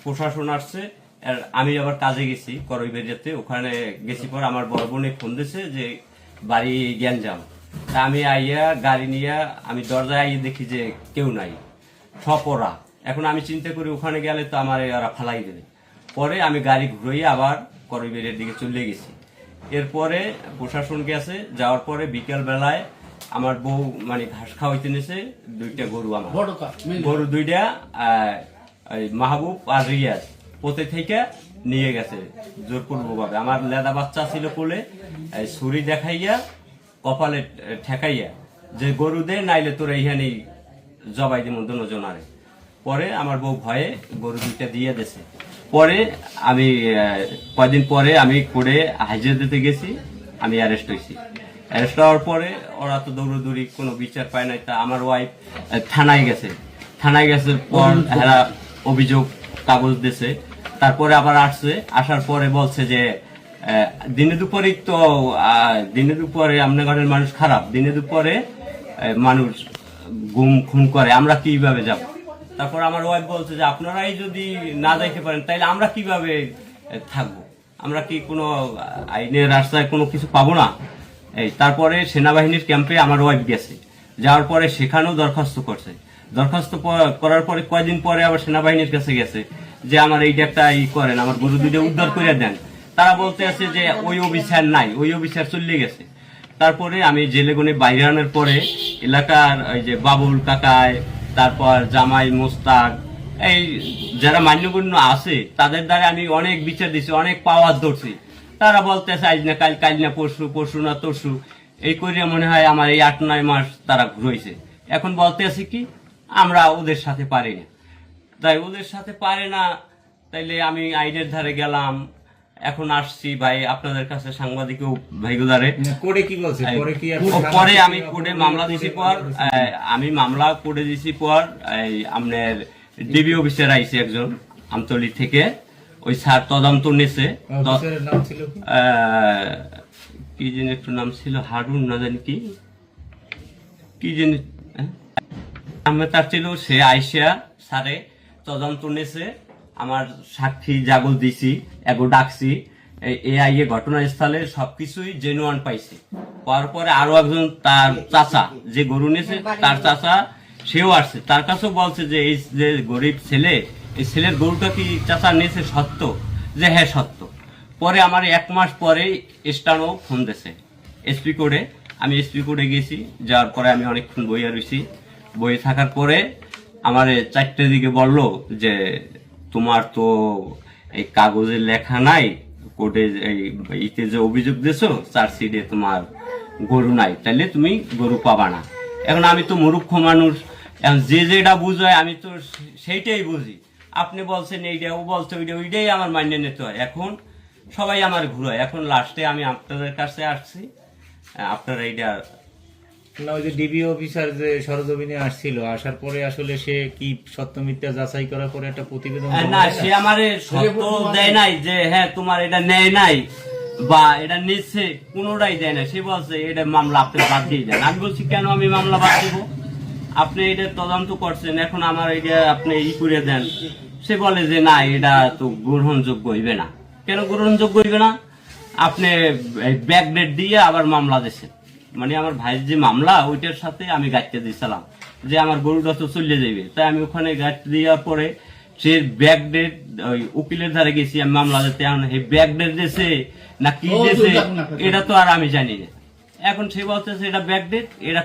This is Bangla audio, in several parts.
প্রশাসন আসছে। আর আমি আবার কাজে গেছি করইবেরিয়াতে, ওখানে গেছি পর আমার বড় বোনে ফোন দিছে যে বাড়ি গ্যাঞ্জাম। তা আমি আইয়া গাড়ি নিয়ে আমি দরজায় আইয়ে দেখি যে কেউ নাই, সব ওরা। এখন আমি চিন্তা করি ওখানে গেলে তো আমার ওরা ফালাই দেবে। পরে আমি গাড়ি ঘুরিয়ে আবার করইবেরিয়ার দিকে চলে গেছি। এরপরে প্রশাসন গেছে, যাওয়ার পরে বিকেল বেলায় আমার বউ মানে ঘাস খাওয়াইতে নিয়েছে দুইটা গরু, আমার গরু দুইটা মাহবুব আর রিয়াজ পোতে থেকে নিয়ে গেছে জোরপূর্বক ভাবে। আমার লেদা বাচ্চা ছিল কোলে, ছুরি দেখাইয়া কপালে ঠেকাইয়া যে গরু দে, নাইলে তোর এইখানেই জবাই দিব দুজনারে। পরে আমার বউ ভয়ে গরু দুইটা দিয়ে দিয়েছে। পরে আমি কয়দিন পরে আমি করে হাজিরা দিতে গেছি, আমি অ্যারেস্ট হয়েছি। অ্যারেস্ট হওয়ার পরে ওরা তো দৌড়দৌড়ি কোনো বিচার পায় নাই। তা আমার ওয়াইফ থানায় গেছে, পর এরা অভিযোগ কাগজ দিয়েছে। তারপরে আবার আসছে, আসার পরে বলছে যে দিনে দুপুরে আপনার ঘরের মানুষ খারাপ, দিনে দুপুরে মানুষ গুম খুন করে, আমরা কিভাবে যাব। তারপর আমার ওয়াইফ বলছে যে আপনারাই যদি না যাইতে পারেন তাইলে আমরা কিভাবে থাকবো, আমরা কি কোনো আইনের রাস্তায় কোনো কিছু পাবো না। তারপরে সেনাবাহিনীর ক্যাম্পে আমার ওয়াইফ গেছে, যাওয়ার পরে সেখানেও দরখাস্ত করছে। দরখাস্ত করার পরে কয়দিন পরে আবার সেনাবাহিনীর কাছে গেছে যে আমার এইটা একটা করেন, আমার গরু দুইটা উদ্ধার করে দেন। তারা বলতে আছে যে ওই অফিসার নাই, ওই অফিসার চলে গেছে। তারপরে আমি জেলে গুনে বাইরে আনার পরে এলাকার ওই যে বাবুল কাকায়, তারপর জামাই মোস্তাক, এই যারা মান্যগণ্য আছে তাদের দ্বারা আমি অনেক বিচার দিছি, অনেক পাওয়ার ধরছি। তারা বলতে আছে আজ না কাল, কাল না পরশু, পরশু না তরশু, এই করে মনে হয় আমার এই 8-9 মাস তারা ঘুরেছে। এখন বলতে আছে কি আমরা ওদের সাথে পারি না, তাই ওদের সাথে পারে না, তাইলে আমি আইনের ধারে গেলাম। এখন আসছি ভাই আপনাদের কাছে, সাংবাদিক ভাইগুলারে পরে আমি কোর্টে মামলা দিছি। পর আমি মামলা করে দিছি পর আপনার ডিবি অফিসার আইছে একজন আমতলী থেকে, ওই স্যার তদন্ত নিছে। কি যেন একটু নাম ছিল, হারুন না জানি কি যেন তার ছিল, সে আইসা স্যারে তদন্ত নিছে। আমার সাক্ষী জাগল দিছি, এগো ডাকছি, আইয়ে ঘটনাস্থলে সবকিছুই জেনুয়ান পাইছে। পাওয়ার পরে আরো একজন তার চাচা যে গরু নিয়েছে, তার চাচা সেও আসছে, তার কাছেও বলছে যে এই যে গরিব ছেলে, এই ছেলের গরুটা কি চাচা নিয়েছে সত্য, যে হ্যাঁ সত্য। পরে আমার 1 মাস পরে স্টানো ফোন দিয়েছে এসপি কোর্টে। আমি এসপি কোর্টে গেছি, যাওয়ার পরে আমি অনেকক্ষণ বইয়া রয়েছি। বইয়ে থাকার পরে আমার 4টের দিকে বললো যে তোমার তো এই কাগজে লেখা নাই, কোর্টে ইতে যে অভিযোগ দিয়েছো চার্জশিটে তোমার গরু নাই, তাহলে তুমি গরু পাবা না। এখন আমি তো মূর্খ মানুষ, যে যেটা বুঝায় আমি তো সেইটাই বুঝি। আপনি বলছেন এইটা, ও বলছে ওইটা, ওইটাই আমার মান্য নিতে হয়। এখন সবাই আমার ঘুরায়। এখন লাস্টে আমি আপনাদের কাছে আসছি, আপনারা এইটা ওই যে ডিবি অফিসার যে সরজমিনে আসছিল, আসার পরে আসলে সে কি সত্য মিথ্যা যাচাই করার পরে একটা প্রতিবেদন না, সে আমারে সত্য দেয় নাই যে হ্যাঁ তোমার এটা নেয় নাই বা এটা নিচ্ছে, কোনোটাই দেয় না। সে বলছে এটা মামলা আপনি বাদ দিয়ে দেন। আমি বলছি কেন আমি মামলা বাদ দেব, আপনি এটা তদন্ত করছেন, এখন আমার এটা আপনি করে দেন। সে বলে যে না এটা তো গ্রহণযোগ্য হইবে না। কেন গ্রহণযোগ্য হইবে না, আপনি ব্যাক ডেট দিয়ে আবার মামলা দিচ্ছেন। মানে আমার ভাইয়ের যে মামলা ওইটার সাথে আমি গাড়িতে দিয়েছিলাম যে আমার গরুটা তো চলে যাবে, তাই আমি ওখানে গাড়ি দেওয়ার পরে সে ব্যাক ডেট ওই উকিলের ধারে গেছি আমি মামলা দিতে, এই ব্যাক ডেট দিয়েছে না কি দিয়েছে এটা তো আর আমি জানি না। এখন সে বলতেছে এটা ব্যাক ডেট, এটা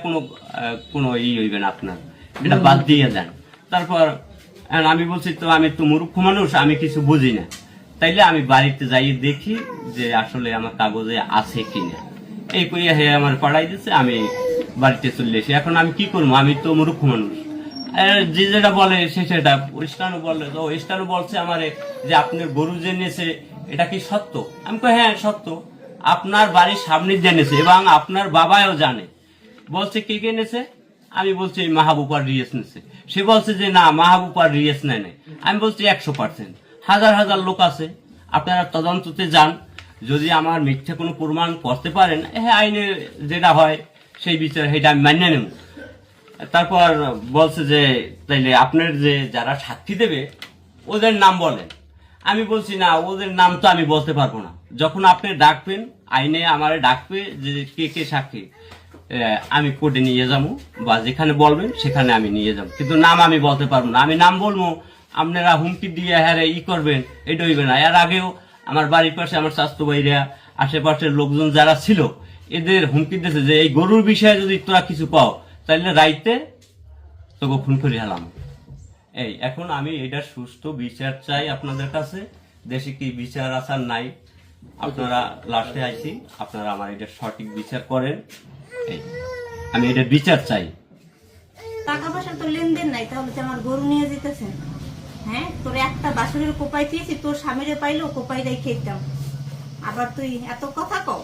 কোনো হইবে না, আপনার এটা বাদ দিয়ে দেন। তারপর আমি বলছি তো আমি তো মূর্খ মানুষ, আমি কিছু বুঝি না, তাইলে আমি বাড়িতে যাই দেখি যে আসলে আমার কাগজে আছে কিনা। এই কইয়া হে আমার পাড়াই দিচ্ছে, আমি বাড়িতে চলে এসে। এখন আমি কি করবো, আমি তো মূর্খ মানুষ, যে যেটা বলে সেটা। স্টানও বললে তো, স্টানও বলছে আমারে যে আপনার গরু যে নিয়েছে এটা কি সত্য। আমি কই হ্যাঁ সত্য, আপনার বাড়ির সামনে জেনেছে এবং আপনার বাবাও জানে। বলছে কে কে নেছে, আমি বলছি মাহবুব আর রিয়েস নেছে। সে বলছে যে না মাহবুব আর রিয়েস নেয় নাই। আমি বলছি 100%, হাজার হাজার লোক আছে, আপনারা তদন্ততে যান, যদি আমার মিথ্যে কোনো প্রমাণ করতে পারেন, হ্যাঁ আইনে যেটা হয় সেই বিচার সেটা আমি মানিয়ে নেব। তারপর বলছে যে তাইলে আপনার যে যারা সাক্ষী দেবে ওদের নাম বলেন। আমি বলছি না, ওদের নাম তো আমি বলতে পারবো না। যখন আপনি ডাকবেন, আইনে আমারে ডাকবে যে কে কে সাক্ষী, আমি কোর্টে নিয়ে যাবো বা যেখানে বলবেন সেখানে আমি নিয়ে যাবো, কিন্তু নাম আমি বলতে পারবো না। আমি নাম বলবো, আপনারা হুমকি দিয়ে হ্যাঁ ই করবেন, এটা হইবে না। এর আগেও আমার বাড়ির পাশে আমার স্বাস্থ্য ভাইরা, আশেপাশের লোকজন যারা ছিল, এদের হুমকি দিয়েছে যে এই গরুর বিষয়ে যদি তোরা কিছু পাও তাহলে রাইতে তোকে খুন করে হেলাম। এই এখন আমি এটা সুষ্ঠু বিচার চাই আপনাদের কাছে। দেশে কি বিচার আচার নাই, আপনারা লাস্টে আইছি, আপনারা আমার এটা সঠিক বিচার করেন। এই আমি এটা বিচার চাই। টাকা পয়সা তো লেনদেন নাই, তাহলে তো আমার গরু নিয়ে যেতেছেন। হ্যাঁ, তোর একটা বাসুরের কোপাই খেয়েছি, তোর স্বামীরে পাইলেও কোপাইটাই খেতাম, আবার তুই এত কথা কও।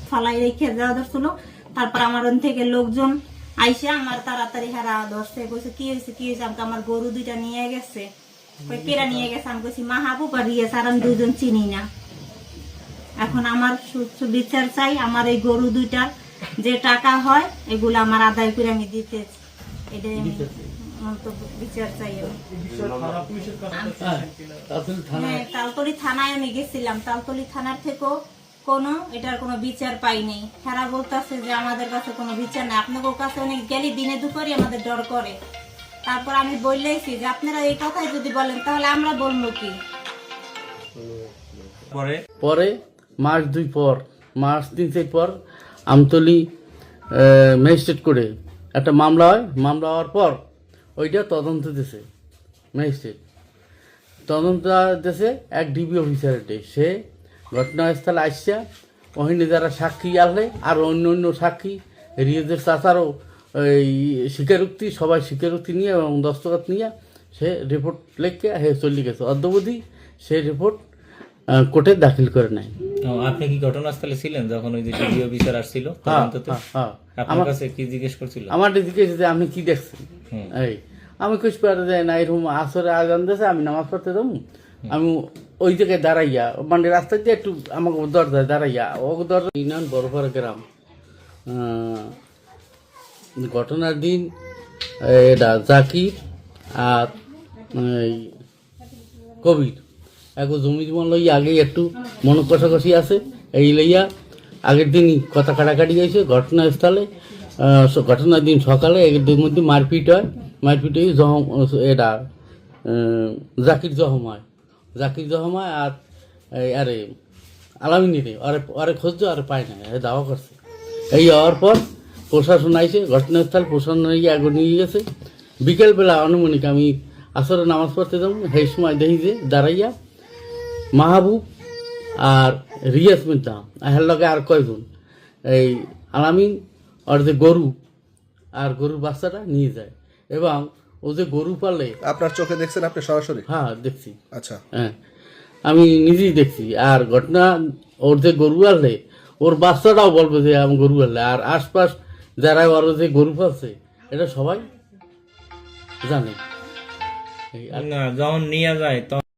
ফালাই রেখে যাওয়া ধরছিল, তারপর আমার ওন থেকে লোকজন আইসে আমার তাড়াতাড়ি হারা ধরছে, কইছে কি হয়েছে কি হয়েছে, আমাকে আমার গরু দুইটা নিয়ে গেছে। কেরা নিয়ে গেছে, আমি কইছি মাহাবুব আর রিয়াস, আর আমি দুজন চিনি না। এখন আমার সুস্থ বিচার চাই, আমার এই গরু দুইটার যে টাকা হয় এগুলো আমার আদায় করে আমি দিতে, এটাই আমি মন্তব্য বিচার চাই। হ্যাঁ, তালতলি থানায় আমি গেছিলাম, তালতলি থানার থেকেও কোনো এটার কোনো বিচার পাইনি। হেরা বলতেছে যে আমাদের কাছে কোনো বিচার নাই, আপনাদের কাছে অনেক গেলি দিনে দুপুরে আমাদের ডর করে। তারপর আমি বললেইছি যে আপনারা এই কথাই যদি বলেন তাহলে আমরা বলবো কি। পরে মাস 2 পর, মাস 3 পর আমতলি ম্যাজিস্ট্রেট করে একটা মামলা হয়। মামলা হওয়ার পর ওইটা তদন্ত দিছে ম্যাজিস্ট্রেট, তদন্ত দিছে এক ডিবি অফিসারের। সে ঘটনাস্থলে আসছে, ওখানে যারা সাক্ষী আসলে আর অন্য অন্য সাক্ষী, রিয়াজের চাচারও এই স্বীকারোক্তি, সবাই স্বীকারোক্তি নিয়ে এবং দস্তখত নিয়ে সে রিপোর্ট লিখে হে চলে গেছে। অদ্যাবধি সে রিপোর্ট কোর্টে দাখিল করে নাই। আপনি কি ঘটনাস্থলে ছিলেন যখন ওই যে ডিবি অফিসার আসছিল তদন্ততে? আপনার কাছে কি জিজ্ঞেস করছিল? আমার জিজ্ঞেস যে আপনি কি দেখছেন, এই আমি কিছু পারে যায় না, এরকম আসরে আজান দিয়েছে, আমি নামাজ পড়তে যাবো, আমি ওই জায়গায় দাঁড়াইয়া মানে রাস্তা দিয়ে একটু আমাকে দরজায় দাঁড়াইয়া ও দরজা ইউনিয়ন বড়পাড়া গ্রাম। ঘটনার দিন এটা জাকির আর এই কবির এক জমি জমা লইয়া আগে একটু মন কষাকষি আছে, এই লইয়া আগের দিনই কথা কাটাকাটি গেছে ঘটনাস্থলে। ঘটনার দিন সকালে এদের মধ্যে মারপিট হয়, মারপিট হয়ে জহম এটা জাকির জহম হয়, জাকির জহম হয়। আর আরে আলামিনীরে আরে খুঁজছে আর পায় না, দাওয়া করছে। এই হওয়ার পর প্রশাসন আইসে ঘটনাস্থল, প্রশাসন আগে নিয়ে গেছে। বিকেলবেলা আনুমানিক আমি আসরে নামাজ পড়তে যাবো, সেই সময় দেখি যে দাঁড়াইয়া মাহবুব আর রিয়াজ মিন্তা এর লগে আর কয়জন এই আলামিন আর যে গরু আর গরুর বাচ্চাটা নিয়ে যায়, এবং ও যে গরু পালে। আপনার চোখে দেখছেন আপনি সরাসরি? হ্যাঁ দেখছি, আচ্ছা, হ্যাঁ আমি নিজেই দেখছি। আর ঘটনা ওর যে গরু আনলে ওর বাচ্চাটাও বলবে যে আমি গরু আনলে, আর আশপাশ যারা ওর যে গরু পাচ্ছে এটা সবাই জানে। না, যখন নিয়ে যায়